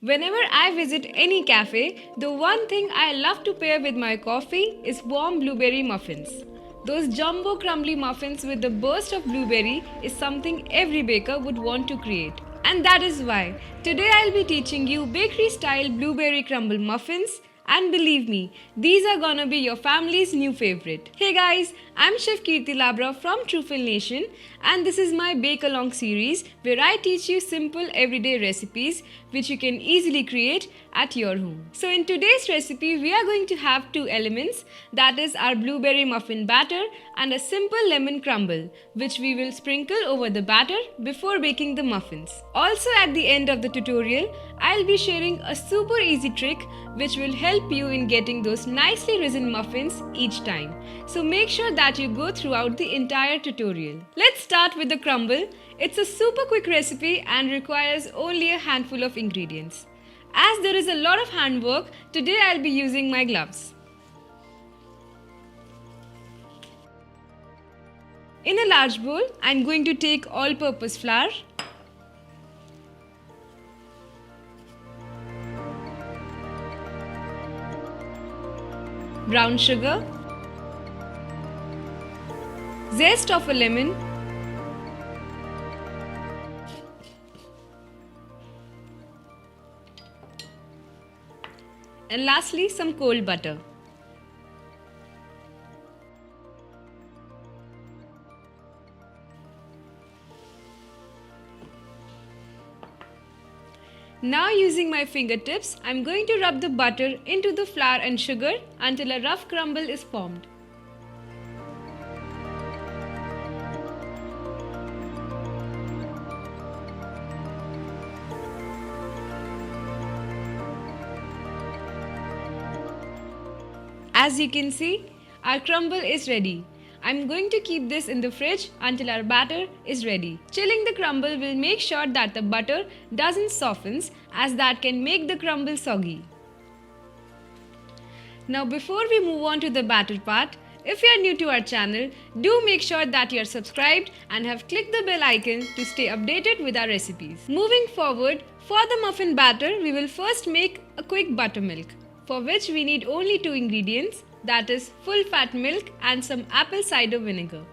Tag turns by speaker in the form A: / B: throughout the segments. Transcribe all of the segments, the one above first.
A: Whenever I visit any cafe, the one thing I love to pair with my coffee is warm blueberry muffins. Those jumbo crumbly muffins with a burst of blueberry is something every baker would want to create. And that is why today I'll be teaching you bakery style blueberry crumble muffins. And believe me, these are gonna be your family's new favorite. Hey guys, I'm Chef Kirti Labra from Truffle Nation, and this is my Bake Along series where I teach you simple everyday recipes which you can easily create at your home. So in today's recipe, we are going to have two elements, that is our blueberry muffin batter and a simple lemon crumble, which we will sprinkle over the batter before baking the muffins. Also at the end of the tutorial, I'll be sharing a super easy trick which will help you in getting those nicely risen muffins each time. So make sure that you go throughout the entire tutorial. Let's start with the crumble. It's a super quick recipe and requires only a handful of ingredients. As there is a lot of handwork, today I'll be using my gloves. In a large bowl, I'm going to take all-purpose flour, brown sugar, zest of a lemon, and lastly some cold butter. Now using my fingertips, I'm going to rub the butter into the flour and sugar until a rough crumble is formed. As you can see, our crumble is ready. I'm going to keep this in the fridge until our batter is ready. Chilling the crumble will make sure that the butter doesn't soften, as that can make the crumble soggy. Now before we move on to the batter part, if you are new to our channel, do make sure that you are subscribed and have clicked the bell icon to stay updated with our recipes. Moving forward, for the muffin batter, we will first make a quick buttermilk, for which we need only two ingredients, that is full fat milk and some apple cider vinegar.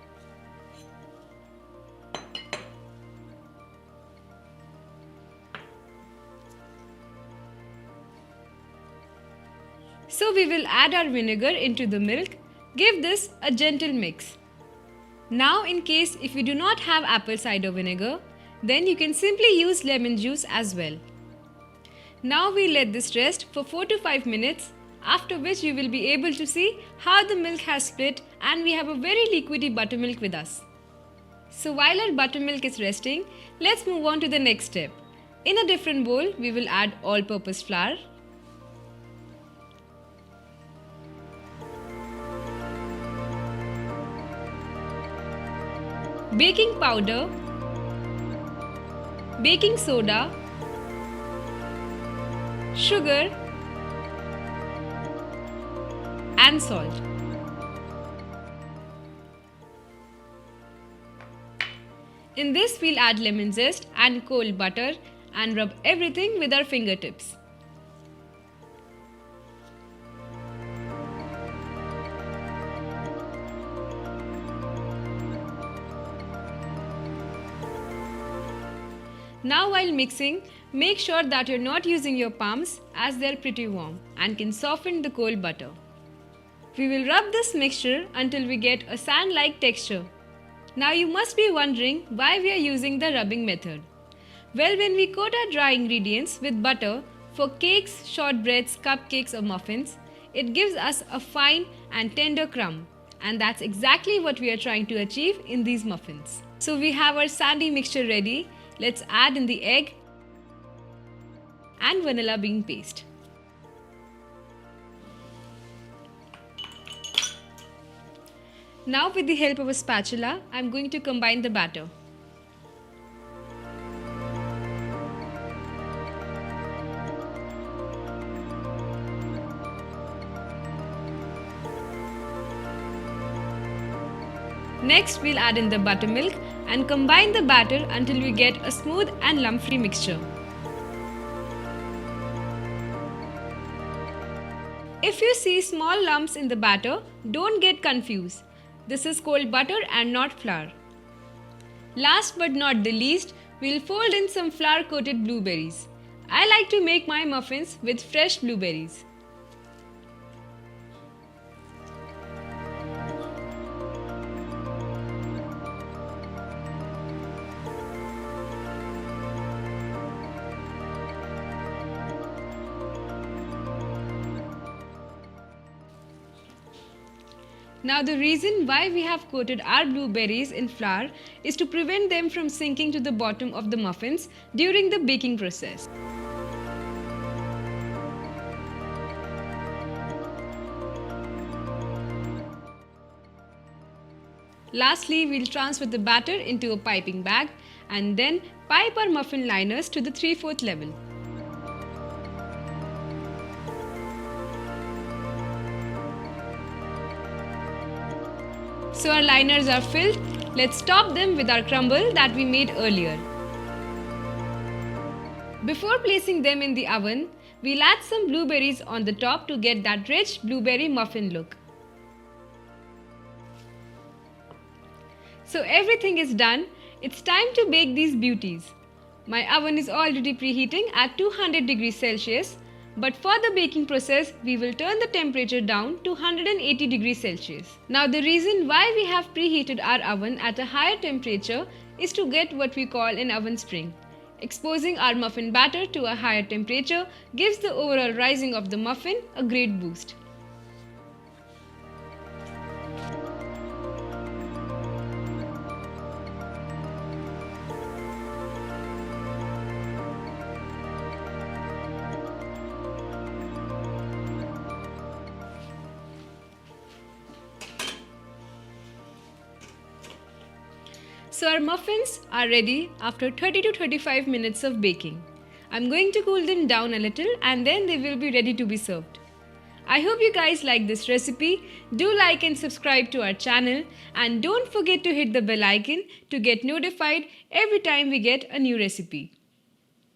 A: So we will add our vinegar into the milk. Give this a gentle mix. Now in case if you do not have apple cider vinegar, then you can simply use lemon juice as well. Now we let this rest for 4 to 5 minutes, after which you will be able to see how the milk has split and we have a very liquidy buttermilk with us. So while our buttermilk is resting, let's move on to the next step. In a different bowl, we will add all-purpose flour, baking powder, baking soda, sugar and salt. In this we'll add lemon zest and cold butter and rub everything with our fingertips. Now while mixing, make sure that you're not using your palms as they're pretty warm and can soften the cold butter. We will rub this mixture until we get a sand-like texture. Now you must be wondering why we are using the rubbing method. Well, when we coat our dry ingredients with butter for cakes, shortbreads, cupcakes or muffins, it gives us a fine and tender crumb. And that's exactly what we are trying to achieve in these muffins. So we have our sandy mixture ready. Let's add in the egg and vanilla bean paste. Now with the help of a spatula, I'm going to combine the batter. Next, we'll add in the buttermilk and combine the batter until we get a smooth and lump-free mixture. If you see small lumps in the batter, don't get confused. This is called butter and not flour. Last but not the least, we'll fold in some flour-coated blueberries. I like to make my muffins with fresh blueberries. Now the reason why we have coated our blueberries in flour is to prevent them from sinking to the bottom of the muffins during the baking process. Lastly, we'll transfer the batter into a piping bag and then pipe our muffin liners to the 3/4 level. So our liners are filled. Let's top them with our crumble that we made earlier. Before placing them in the oven, we'll add some blueberries on the top to get that rich blueberry muffin look. So everything is done. It's time to bake these beauties. My oven is already preheating at 200 degrees Celsius, but for the baking process, we will turn the temperature down to 180 degrees Celsius. Now the reason why we have preheated our oven at a higher temperature is to get what we call an oven spring. Exposing our muffin batter to a higher temperature gives the overall rising of the muffin a great boost. So our muffins are ready after 30 to 35 minutes of baking. I'm going to cool them down a little and then they will be ready to be served. I hope you guys like this recipe. Do like and subscribe to our channel and don't forget to hit the bell icon to get notified every time we get a new recipe.